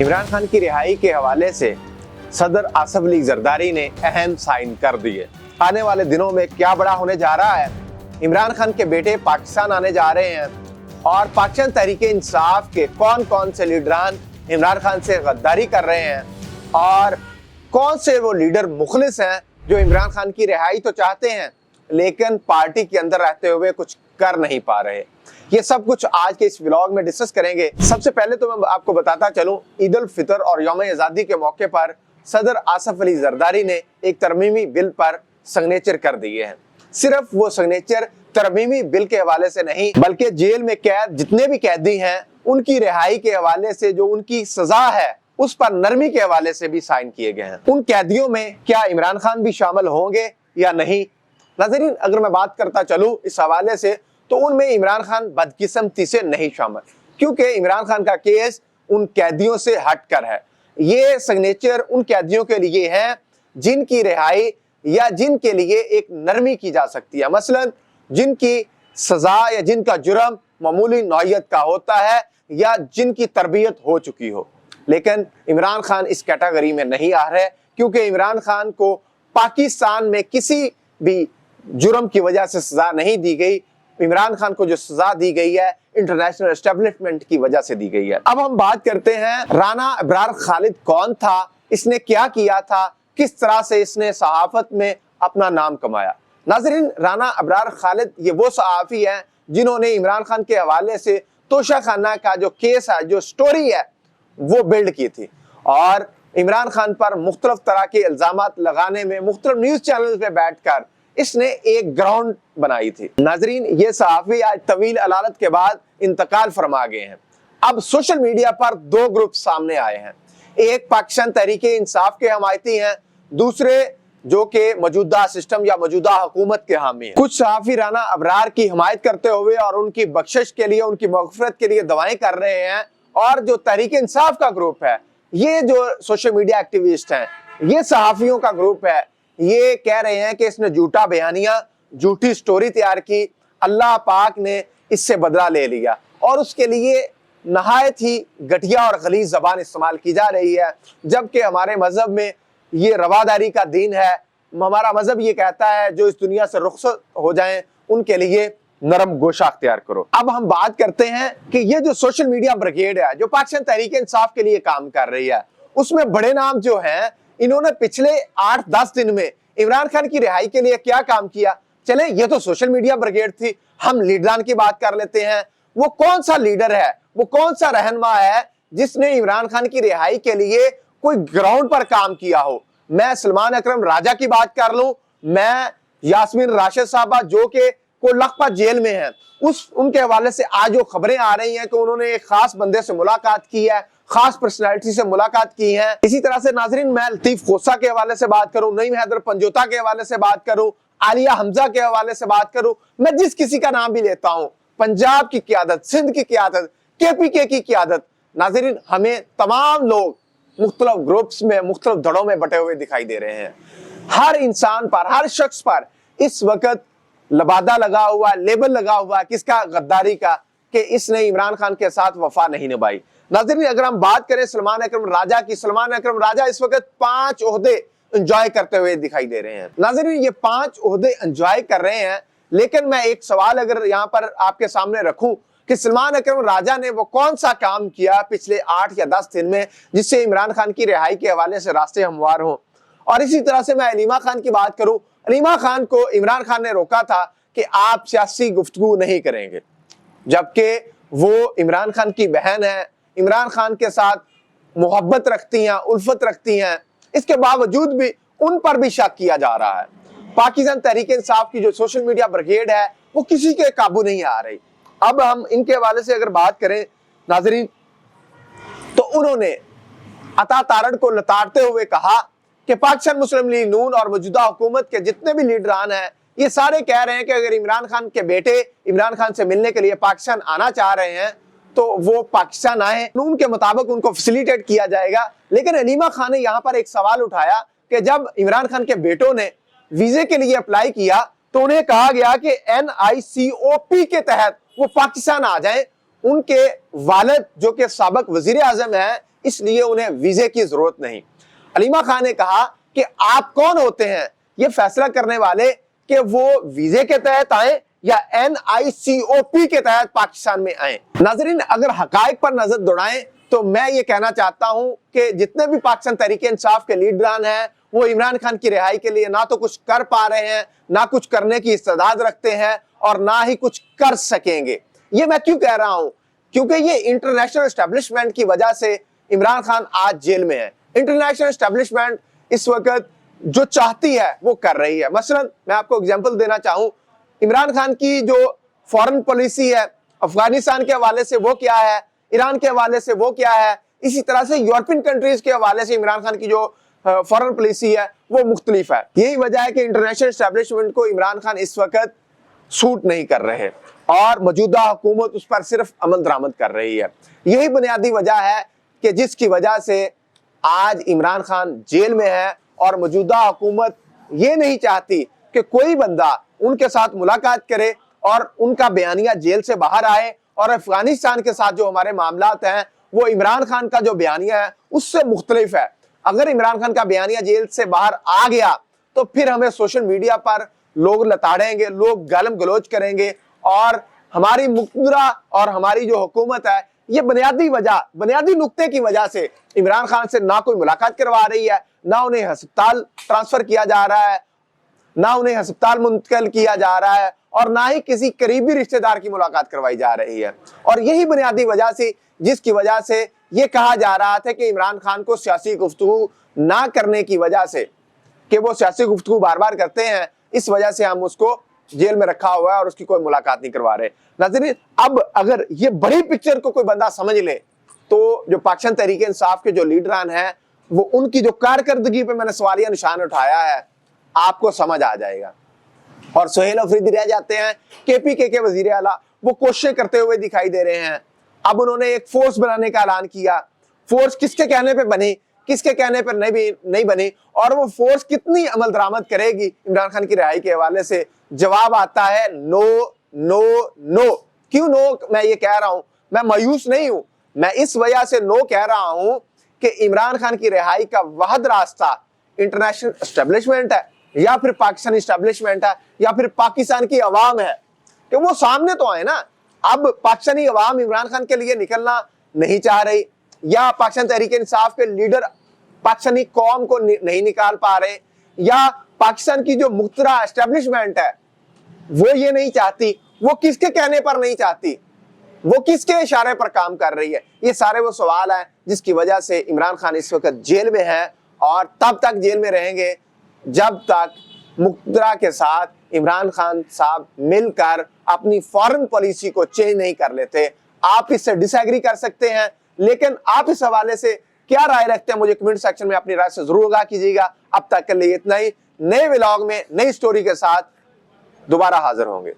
इमरान खान की रिहाई के हवाले से सदर आसिफ अली जरदारी ने अहम साइन कर दिए। आने वाले दिनों में क्या बड़ा होने जा रहा है। इमरान खान के बेटे पाकिस्तान आने जा रहे हैं और पाकिस्तान तहरीक इंसाफ के कौन कौन से लीडरान इमरान खान से गद्दारी कर रहे हैं और कौन से वो लीडर मुखलिस हैं जो इमरान खान की रिहाई तो चाहते हैं लेकिन पार्टी के अंदर रहते हुए कुछ कर नहीं पा रहे। ये सब कुछ आज के इस व्लॉग में डिस्कस करेंगे। सबसे पहले तो मैं आपको बताता चलूं, ईद उल फितर और यौम आज़ादी के मौके पर सदर आसिफ अली जरदारी ने एक तरमीमी बिल पर सिग्नेचर कर दिए हैं। सिर्फ वो सिग्नेचर तरमीमी बिल के हवाले से नहीं बल्कि जेल में कैद जितने भी कैदी हैं उनकी रिहाई के हवाले से जो उनकी सजा है उस पर नरमी के हवाले से भी साइन किए गए हैं। उन कैदियों में क्या इमरान खान भी शामिल होंगे या नहीं। नाज़रीन, अगर मैं बात करता चलूं इस हवाले से तो उनमें इमरान खान बदकिस्मती से नहीं शामिल, क्योंकि इमरान खान का केस उन कैदियों से हटकर है। ये सिग्नेचर उन कैदियों के लिए है जिनकी रिहाई या जिनके लिए एक नरमी की जा सकती है, मसलन जिनकी सजा या जिनका जुर्म मामूली नौयत का होता है या जिनकी तरबियत हो चुकी हो। लेकिन इमरान खान इस कैटेगरी में नहीं आ रहे, क्योंकि इमरान खान को पाकिस्तान में किसी भी जुर्म की वजह से सजा नहीं दी गई। इमरान खान को जो सजा दी गई है इंटरनेशनल एस्टेब्लिशमेंट की वजह से दी गई है। अब हम बात करते हैं राना अबरार खालिद कौन था, इसने क्या किया था, किस तरह से इसने सहाफत में अपना नाम कमाया। नाज़रीन, राना अबरार खालिद ये वो सहाफ़ी है जिन्होंने इमरान खान के हवाले से तोशाखाना का जो केस है, जो स्टोरी है वो बिल्ड की थी और इमरान खान पर मुख्तलिफ तरह के इल्जामात लगाने में मुख्तलिफ न्यूज चैनल पे बैठकर इसने एक ग्राउंड बनाई थी। नाजरीन, ये सहाफ़ी आज तवील अलालत के बाद इंतकाल फरमा गए हैं। अब सोशल मीडिया पर दो ग्रुप सामने आए हैं, एक पाकिस्तान तहरीक इंसाफ के हमायती हैं, दूसरे जो कि मौजूदा सिस्टम या मौजूदा हुकूमत के हामी हैं। कुछ सहाफ़ी राना अबरार की हिमायत करते हुए और उनकी बख्शिश के लिए, उनकी मग़फ़िरत के लिए दवाएं कर रहे हैं, और जो तहरीक इंसाफ का ग्रुप है, ये जो सोशल मीडिया एक्टिविस्ट हैं, ये सहाफ़ियों का ग्रुप है, ये कह रहे हैं कि इसने झूठा बयानिया, झूठी स्टोरी तैयार की, अल्लाह पाक ने इससे बदला ले लिया और उसके लिए नहायत ही घटिया और गलीज़ ज़बान इस्तेमाल की जा रही है। जबकि हमारे मज़हब में ये रवादारी का दीन है। हमारा मज़हब ये कहता है जो इस दुनिया से रुखसत हो जाएं उनके लिए नरम गोशा अख्तियार करो। अब हम बात करते हैं कि ये जो सोशल मीडिया ब्रिगेड है जो पाकिस्तान तहरीक इंसाफ के लिए काम कर रही है, उसमें बड़े नाम जो हैं, इन्होंने पिछले 8-10 दिन में इमरान खान की रिहाई के लिए क्या काम किया। चले, ये तो सोशल मीडिया ब्रिगेड थी, हम लीडरान की बात कर लेते हैं। वो कौन सा लीडर है, वो कौन सा रहनुमा है जिसने इमरान खान की रिहाई के लिए कोई ग्राउंड पर काम किया हो। मैं सलमान अकरम राजा की बात कर लूं, मैं यास्मीन राशिद साहबा जो कि को लखपत जेल में है, उनके हवाले से आज जो खबरें आ रही हैं कि उन्होंने एक खास बंदे से मुलाकात की है, खास पर्सनैलिटी से मुलाकात की है। इसी तरह से नाजरीन, मैं लतीफ खोसा के हवाले से बात करूं, नईम हैदर पंजोता के हवाले से बात करूं, आलिया हमजा के हवाले से बात करूं, मैं जिस किसी का नाम भी लेता हूं, पंजाब की क़यादत, सिंध की क़यादत, KPK की क़यादत, नाजरीन हमें तमाम लोग मुख्तलिफ ग्रुप्स में, मुख्तलिफ धड़ों में बटे हुए दिखाई दे रहे हैं। हर इंसान पर, हर शख्स पर इस वक्त लबादा लगा हुआ, लेबल लगा हुआ किसका, गद्दारी का, कि इसने इमरान खान के साथ वफा नहीं निभाई। नाज़रीन, अगर हम बात करें सलमान अकरम राजा की, सलमान अकरम राजा इस वक्त 5 ओहदे एंजॉय करते हुए दिखाई दे रहे हैं। नाज़रीन, ये 5 ओहदे एंजॉय कर रहे हैं, लेकिन मैं एक सवाल अगर यहाँ पर आपके सामने रखूं कि सलमान अकरम राजा ने वो कौन सा काम किया पिछले 8 या 10 दिन में जिससे इमरान खान की रिहाई के हवाले से रास्ते हमवार हों। और इसी तरह से मैं अलीमा खान की बात करूं, अलीमा खान को इमरान खान ने रोका था कि आप सियासी गुफ्तगू नहीं करेंगे, जबकि वो इमरान खान की बहन है, इमरान खान के साथ मोहब्बत रखती हैं, उल्फत रखती हैं, इसके बावजूद भी उन पर भी शक किया जा रहा है। पाकिस्तान तहरीक इंसाफ की जो सोशल मीडिया ब्रिगेड है वो किसी के काबू नहीं आ रही। अब हम इनके हवाले से अगर बात करें नाजरीन, तो उन्होंने अता तारड़ को लताड़ते हुए कहा कि पाकिस्तान मुस्लिम लीग नून और मौजूदा हुकूमत के जितने भी लीडरान हैं ये सारे कह रहे हैं कि अगर इमरान खान के बेटे इमरान खान से मिलने के लिए पाकिस्तान आना चाह रहे हैं तो वो पाकिस्तान आए, कानून के मुताबिक उनको फैसिलिटेट किया जाएगा। लेकिन अलीमा खान ने यहाँ पर एक सवाल उठाया कि जब इमरान खान के बेटों ने वीजे के लिए अप्लाई किया तो उन्हें कहा गया कि NICOP के तहत वो पाकिस्तान आ जाएं। उनके वालिद जो कि साबिक वजीर आजम है اس لیے انہیں ویزے کی ضرورت نہیں۔ علیمہ خان نے کہا کہ آپ کون ہوتے ہیں یہ فیصلہ کرنے والے کہ وہ ویزے کے تحت آئیں یا NICOP کے تحت پاکستان میں آئیں۔ ناظرین، اگر حقائق پر نظر دوڑائیں تو میں یہ کہنا چاہتا ہوں کہ جتنے بھی پاکستان تحریک انصاف کے لیڈران ہیں وہ عمران خان کی رہائی کے لیے نہ تو کچھ کر پا رہے ہیں، نہ کچھ کرنے کی استعداد رکھتے ہیں اور نہ ہی کچھ کر سکیں گے۔ یہ میں کیوں کہہ رہا ہوں؟ کیونکہ یہ انٹرنیشنل اسٹیبلشمنٹ کی وجہ سے عمران خان آج جیل میں ہے۔ انٹرنیشنل اسٹیبلشمنٹ اس وقت جو چاہتی ہے وہ کر رہی ہے۔ مثلا میں آپ کو اگزامپل دینا چاہوں، عمران خان کی جو فورن پالیسی ہے افغانستان کے حوالے سے وہ کیا ہے، ایران کے حوالے سے وہ کیا ہے، اسی طرح سے یورپین کنٹریز کے حوالے سے عمران خان کی جو فورن پالیسی ہے وہ مختلف ہے۔ یہی وجہ ہے کہ انٹرنیشنل اسٹیبلشمنٹ کو عمران خان اس وقت سوٹ نہیں کر رہے اور موجودہ حکومت اس پر صرف عمل درآمد کر رہی ہے۔ یہی بنیادی وجہ ہے کہ جس کی وجہ سے آج عمران خان جیل میں ہے اور موجودہ حکومت یہ نہیں چاہتی کہ کوئی بندہ ان کے ساتھ ملاقات کرے اور ان کا بیانیہ جیل سے باہر آئے، اور افغانستان کے ساتھ جو ہمارے معاملات ہیں وہ عمران خان کا جو بیانیہ ہے اس سے مختلف ہے۔ اگر عمران خان کا بیانیہ جیل سے باہر آ گیا تو پھر ہمیں سوشل میڈیا پر لوگ لتاڑیں گے، لوگ گالم گلوچ کریں گے، اور ہماری مقتدرہ اور ہماری جو حکومت ہے یہ بنیادی نقطے کی وجہ سے عمران خان سے نہ کوئی ملاقات کروا رہی ہے، نہ انہیں ہسپتال ٹرانسفر کیا جا رہا ہے، نہ انہیں ہسپتال منتقل کیا جا رہا ہے، اور نہ ہی کسی قریبی رشتہ دار کی ملاقات کروائی جا رہی ہے۔ اور یہی بنیادی وجہ سے جس کی وجہ سے یہ کہا جا رہا تھا کہ عمران خان کو سیاسی گفتگو نہ کرنے کی وجہ سے، کہ وہ سیاسی گفتگو بار بار کرتے ہیں، اس وجہ سے ہم اس کو جیل میں رکھا ہوا ہے اور اس کی کوئی ملاقات نہیں کروا رہے۔ ناظرین، اب اگر یہ بڑی پکچر کو کوئی بندہ سمجھ لے تو جو پاکستان تحریک انصاف کے جو لیڈران ہیں وہ ان کی جو کارکردگی پہ میں نے سوالیہ نشان اٹھایا ہے آپ کو سمجھ آ جائے گا۔ اور سہیل افریدی رہ جاتے ہیں KPK کے وزیر اعلیٰ، وہ کوششیں کرتے ہوئے دکھائی دے رہے ہیں۔ اب انہوں نے ایک فورس بنانے کا اعلان کیا۔ فورس کس کے کہنے پہ بنی، کس کے کہنے پر نہیں بنی، اور وہ فورس کتنی عمل درآمد کرے گی عمران خان کی رہائی کے حوالے سے؟ جواب آتا ہے نو نو نو۔ کیوں نو میں یہ کہہ رہا ہوں؟ میں مایوس نہیں ہوں، میں اس وجہ سے نو کہہ رہا ہوں کہ عمران خان کی رہائی کا واحد راستہ انٹرنیشنل اسٹیبلشمنٹ ہے، یا پھر پاکستانی اسٹیبلشمنٹ ہے، یا پھر پاکستان کی عوام ہے، کہ وہ سامنے تو آئے نا۔ اب پاکستانی عوام عمران خان کے لیے نکلنا نہیں چاہ رہی، یا پاکستان تحریک انصاف کے لیڈر پاکستانی قوم کو نہیں نکال پا رہے، یا پاکستان کی جو مقتدرہ اسٹیبلشمنٹ ہے وہ یہ نہیں چاہتی، وہ کس کے کہنے پر نہیں چاہتی، وہ کس کے اشارے پر کام کر رہی ہے؟ یہ سارے وہ سوال ہیں جس کی وجہ سے عمران خان اس وقت جیل میں ہے، اور تب تک جیل میں رہیں گے جب تک مقتدرہ کے ساتھ عمران خان صاحب مل کر اپنی فورن پالیسی کو چینج نہیں کر لیتے۔ آپ اس سے ڈس ایگری کر سکتے ہیں، لیکن آپ اس حوالے سے کیا رائے رکھتے ہیں مجھے کمنٹ سیکشن میں اپنی رائے سے ضرور آگاہ کیجیے گا۔ اب تک کے لیے اتنا ہی، نئے ولاگ میں نئی سٹوری کے ساتھ دوبارہ حاضر ہوں گے۔